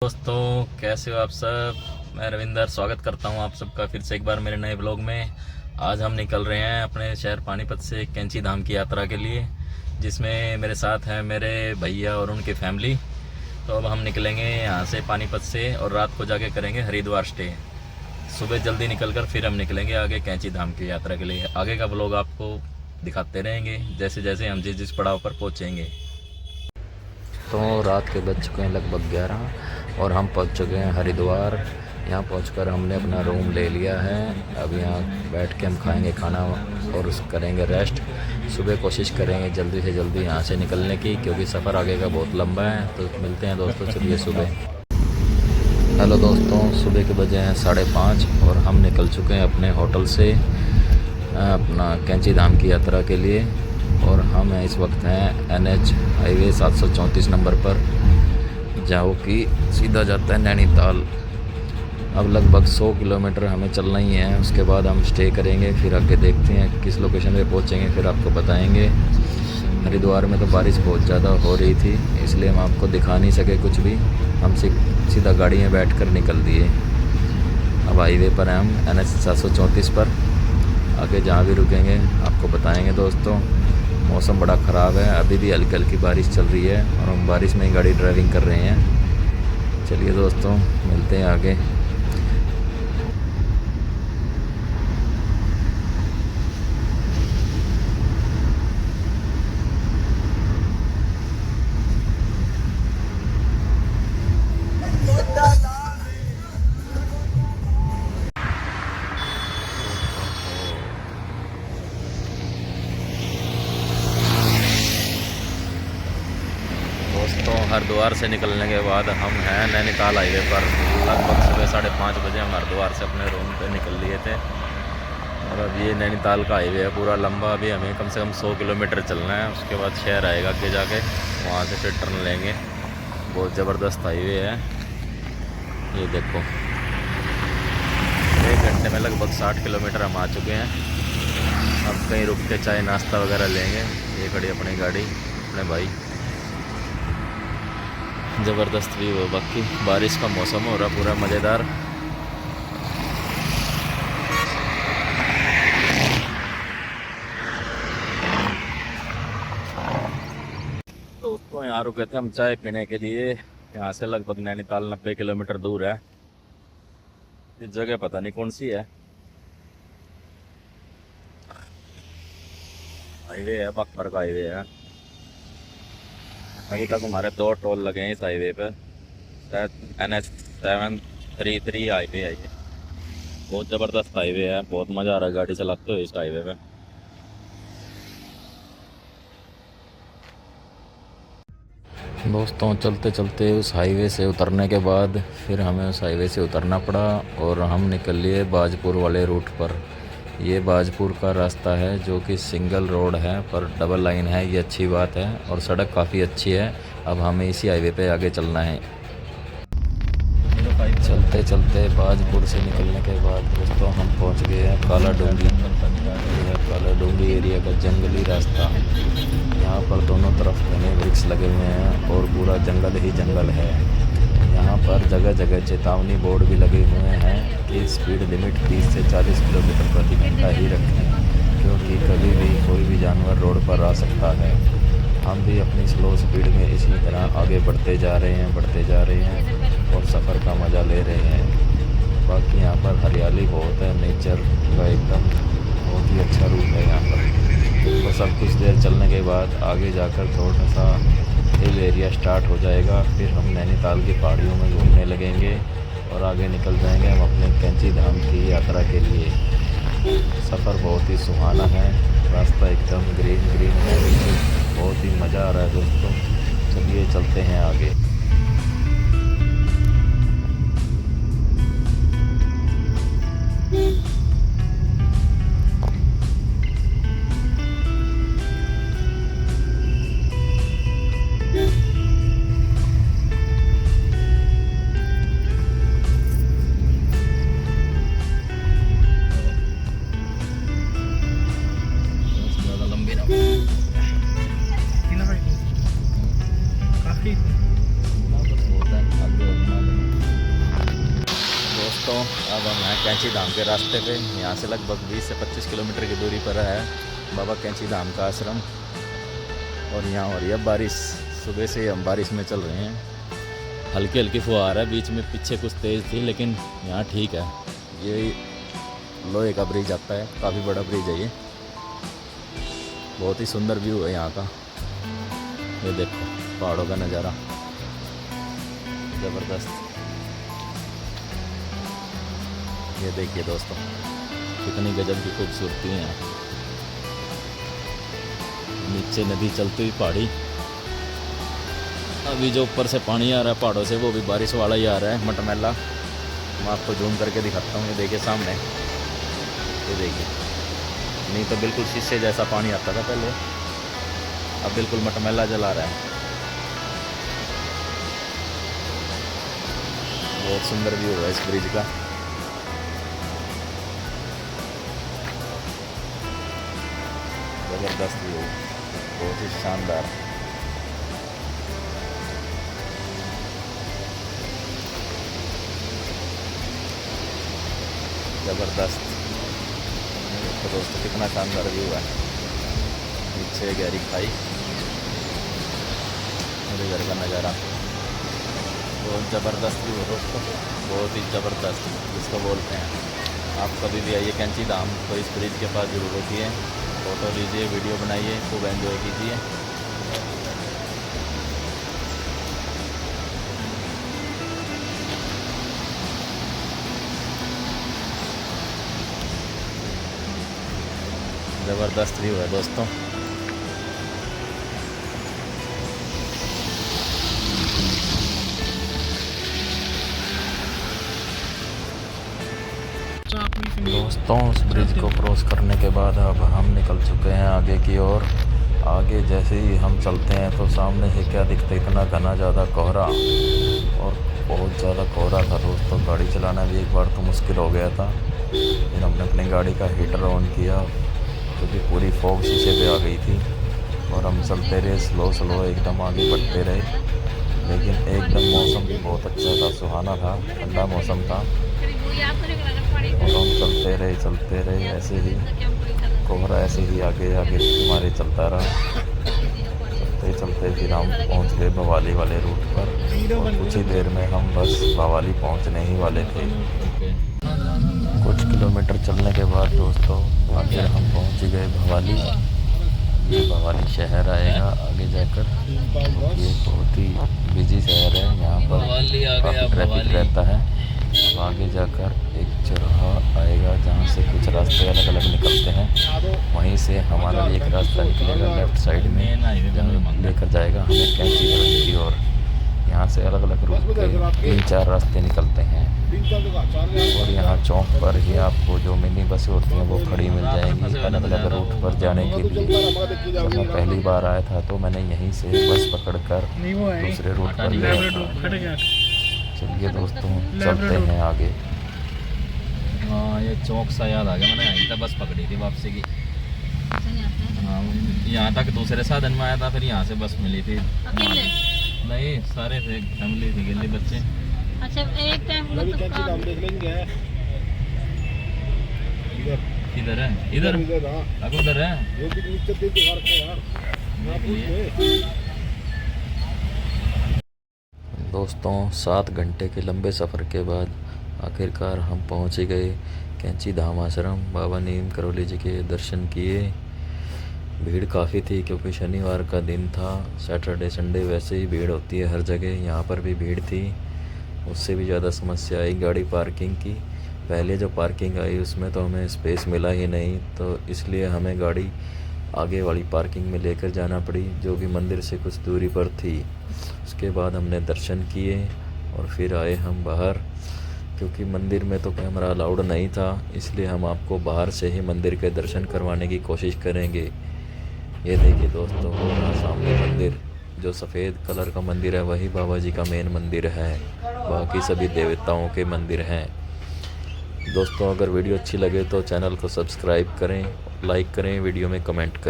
दोस्तों, कैसे हो आप सब। मैं रविंदर स्वागत करता हूं आप सबका फिर से एक बार मेरे नए ब्लॉग में। आज हम निकल रहे हैं अपने शहर पानीपत से कैंची धाम की यात्रा के लिए, जिसमें मेरे साथ हैं मेरे भैया और उनकी फैमिली। तो अब हम निकलेंगे यहाँ से पानीपत से और रात को जाके करेंगे हरिद्वार स्टे। सुबह जल्दी निकलकर फिर हम निकलेंगे आगे कैंची धाम की यात्रा के लिए। आगे का ब्लॉग आपको दिखाते रहेंगे जैसे जैसे हम जिस जिस पड़ाव पर पहुँचेंगे। तो रात के बज चुके हैं लगभग 11 और हम पहुंच चुके हैं हरिद्वार। यहाँ पहुंचकर हमने अपना रूम ले लिया है। अब यहाँ बैठ के हम खाएंगे खाना और करेंगे रेस्ट। सुबह कोशिश करेंगे जल्दी से जल्दी यहाँ से निकलने की, क्योंकि सफ़र आगे का बहुत लंबा है। तो मिलते हैं दोस्तों, चलिए सुबह। हेलो दोस्तों, सुबह के बजे हैं 5:30 और हम निकल चुके हैं अपने होटल से अपना कैंची धाम की यात्रा के लिए। और हम इस वक्त हैं NH हाईवे 734 नंबर पर, जहाँ कि सीधा जाता है नैनीताल। अब लगभग 100 किलोमीटर हमें चलना ही है। उसके बाद हम स्टे करेंगे, फिर आगे देखते हैं किस लोकेशन पे पहुँचेंगे, फिर आपको बताएंगे। हरिद्वार में तो बारिश बहुत ज़्यादा हो रही थी, इसलिए हम आपको दिखा नहीं सके कुछ भी। हम सीधा गाड़ी में बैठ कर निकल दिए। अब हाईवे पर हैं हम NH 734 पर। आगे जहाँ भी रुकेंगे आपको बताएंगे दोस्तों। मौसम बड़ा ख़राब है, अभी भी हल्की हल्की बारिश चल रही है और हम बारिश में ही गाड़ी ड्राइविंग कर रहे हैं। चलिए दोस्तों, मिलते हैं आगे। दोस्तों, हरिद्वार से निकलने के बाद हम हैं नैनीताल हाईवे पर। लगभग सुबह 5:30 बजे हम हरिद्वार से अपने रूम पे निकल लिए थे। और अब ये नैनीताल का हाईवे है पूरा लंबा। अभी हमें कम से कम 100 किलोमीटर चलना है। उसके बाद शहर आएगा आगे जाके, वहाँ से फिर टर्न लेंगे। बहुत ज़बरदस्त हाईवे है। ये देखो, 1 घंटे में लगभग 60 किलोमीटर हम आ चुके हैं। अब कहीं रुक के चाय नाश्ता वगैरह लेंगे। ये खड़ी अपनी गाड़ी, अपने भाई। ज़बरदस्त व्यू है, बाकी बारिश का मौसम हो रहा पूरा मज़ेदार। दोस्तों, यहाँ रुके थे हम चाय पीने के लिए। यहाँ से लगभग नैनीताल 90 किलोमीटर दूर है। ये जगह पता नहीं कौन सी है। हाईवे है, पकड़ का हाईवे है। अभी तक हमारे 2 टोल लगे हैं इस हाईवे पे। शायद NH 733 हाईवे है ये। बहुत ज़बरदस्त हाईवे है, बहुत मज़ा आ रहा है गाड़ी चलाते हुए इस हाईवे पे। दोस्तों, चलते चलते उस हाईवे से उतरने के बाद फिर हमें उस हाईवे से उतरना पड़ा और हम निकल लिए बाजपुर वाले रूट पर। ये बाजपुर का रास्ता है जो कि सिंगल रोड है पर डबल लाइन है, ये अच्छी बात है। और सड़क काफ़ी अच्छी है। अब हमें इसी हाईवे पे आगे चलना है। चलते चलते बाजपुर से निकलने के बाद दोस्तों हम पहुंच गए हैं काला डूंगी। यह काला डूंगी एरिया का जंगली रास्ता। यहाँ पर दोनों तरफ घने वृक्ष लगे हुए हैं और पूरा जंगल ही जंगल है। यहाँ पर जगह जगह चेतावनी बोर्ड भी लगे हुए हैं कि स्पीड लिमिट 30 से 40 किलोमीटर प्रति घंटा ही रखें, क्योंकि कभी भी कोई भी जानवर रोड पर आ सकता है। हम भी अपनी स्लो स्पीड में इसी तरह आगे बढ़ते जा रहे हैं और सफ़र का मज़ा ले रहे हैं। बाकी यहाँ पर हरियाली बहुत है, नेचर का एकदम बहुत ही अच्छा रूप है यहाँ पर। तो सब कुछ देर चलने के बाद आगे जाकर थोड़ा सा हिल एरिया स्टार्ट हो जाएगा। फिर हम नैनीताल की पहाड़ियों में घूमने लगेंगे और आगे निकल जाएंगे हम अपने कैंची धाम की यात्रा के लिए। सफ़र बहुत ही सुहाना है, रास्ता एकदम ग्रीन ग्रीन है, बहुत ही मज़ा आ रहा है दोस्तों। चलिए चलते हैं आगे। काफ़ी अब हम हैं कैंची धाम के रास्ते पे। यहाँ से लगभग 20 से 25 किलोमीटर की दूरी पर है बाबा कैंची धाम का आश्रम। और यहाँ हो रही है बारिश। सुबह से ही हम बारिश में चल रहे हैं। हल्की हल्की फुहार है, बीच में पीछे कुछ तेज़ थी, लेकिन यहाँ ठीक है। ये लोहे का ब्रिज आता है, काफ़ी बड़ा ब्रिज है ये। बहुत ही सुंदर व्यू है यहाँ का। ये देखो पहाड़ों का नज़ारा ज़बरदस्त। ये देखिए दोस्तों कितनी गजब की खूबसूरती है। नीचे नदी चलती हुई पहाड़ी। अभी जो ऊपर से पानी आ रहा है पहाड़ों से, वो भी बारिश वाला ही आ रहा है, मटमैला। मैं आपको जूम करके दिखाता हूँ। ये देखिए सामने, ये देखिए। नहीं तो बिल्कुल शीशे जैसा पानी आता था पहले, अब बिल्कुल मटमैला जला रहा है। बहुत सुंदर व्यू है इस ब्रिज का। ज़बरदस्त व्यू, बहुत ही शानदार। ज़बरदस्त। तो दोस्तों कितना शानदार व्यू है। नीचे गहरी खाई, मेरे घर का नज़ारा। बहुत ज़बरदस्त व्यू है दोस्तों, बहुत ही ज़बरदस्त जिसको बोलते हैं। आप कभी भी आइए कैंची धाम तो इस ब्रिज के पास जरूर रुकिए, फ़ोटो लीजिए, वीडियो बनाइए, खूब एंजॉय कीजिए। ज़बरदस्त व्यू है दोस्तों। दोस्तों उस ब्रिज को क्रॉस करने के बाद अब हम निकल चुके हैं आगे की ओर। आगे जैसे ही हम चलते हैं तो सामने से क्या दिखता है, इतना घना ज़्यादा कोहरा, और बहुत ज़्यादा कोहरा था दोस्तों। गाड़ी चलाना भी एक बार तो मुश्किल हो गया था। फिर हमने अपनी गाड़ी का हीटर ऑन किया क्योंकि पूरी फॉग शीशे पे आ गई थी, और हम चलते रहे स्लो स्लो, एकदम आगे बढ़ते रहे। लेकिन एकदम मौसम भी बहुत अच्छा था, सुहाना था, ठंडा मौसम था। और हम चलते रहे ऐसे ही। कोहरा ऐसे ही आगे आगे हमारे चलता रहा। चलते चलते फिर हम पहुंच गए भवाली वाले रूट पर, और कुछ ही देर में हम बस भवाली पहुंचने ही वाले थे। कुछ किलोमीटर चलने के बाद दोस्तों आखिर हम पहुंच गए भवाली। ये भवाली शहर आएगा आगे जाकर। ये बहुत ही बिजी शहर है, यहाँ पर काफ़ी ट्रैफिक रहता है। अब आगे जाकर एक चौराहा आएगा जहाँ से कुछ रास्ते अलग अलग निकलते हैं। वहीं से हमारा भी एक रास्ता निकलेगा लेफ़्ट साइड में, जहाँ लेकर जाएगा हमें कैंची धाम की ओर। यहाँ से अलग अलग रूट के 3-4 रास्ते निकलते हैं। और यहाँ चौक पर ही आपको जो मिनी बसें होती हैं वो खड़ी मिल जाएंगी अलग अलग रूट पर जाने के लिए। जब मैं पहली बार आया था तो मैंने यहीं से बस पकड़कर दूसरे रूट पर लिया। चलिए दोस्तों चलते हैं आगे। हाँ ये चौक सा याद आ गया, मैंने यहीं तक बस पकड़ी थी वापसी की। हाँ यहाँ तक दूसरे साधन में आया था, फिर यहाँ से बस मिली थी। नहीं सारे थे, फैमिली थी, गिल्ली बच्चे। अच्छा एक टाइम मतलब देख लेंगे। इधर है, इधर अब उधर है। दोस्तों 7 घंटे के लंबे सफ़र के बाद आखिरकार हम पहुँच गए कैंची धाम आश्रम। बाबा नीम करौली जी के दर्शन किए। भीड़ काफ़ी थी क्योंकि शनिवार का दिन था। सैटरडे संडे वैसे ही भीड़ होती है हर जगह, यहाँ पर भी भीड़ थी। उससे भी ज़्यादा समस्या आई गाड़ी पार्किंग की। पहले जो पार्किंग आई उसमें तो हमें स्पेस मिला ही नहीं, तो इसलिए हमें गाड़ी आगे वाली पार्किंग में लेकर जाना पड़ी, जो कि मंदिर से कुछ दूरी पर थी। उसके बाद हमने दर्शन किए और फिर आए हम बाहर, क्योंकि मंदिर में तो कैमरा अलाउड नहीं था, इसलिए हम आपको बाहर से ही मंदिर के दर्शन करवाने की कोशिश करेंगे। ये देखिए दोस्तों, सामने मंदिर, जो सफ़ेद कलर का मंदिर है वही बाबा जी का मेन मंदिर है, बाकी सभी देवताओं के मंदिर हैं। दोस्तों अगर वीडियो अच्छी लगे तो चैनल को सब्सक्राइब करें, लाइक करें, वीडियो में कमेंट करें।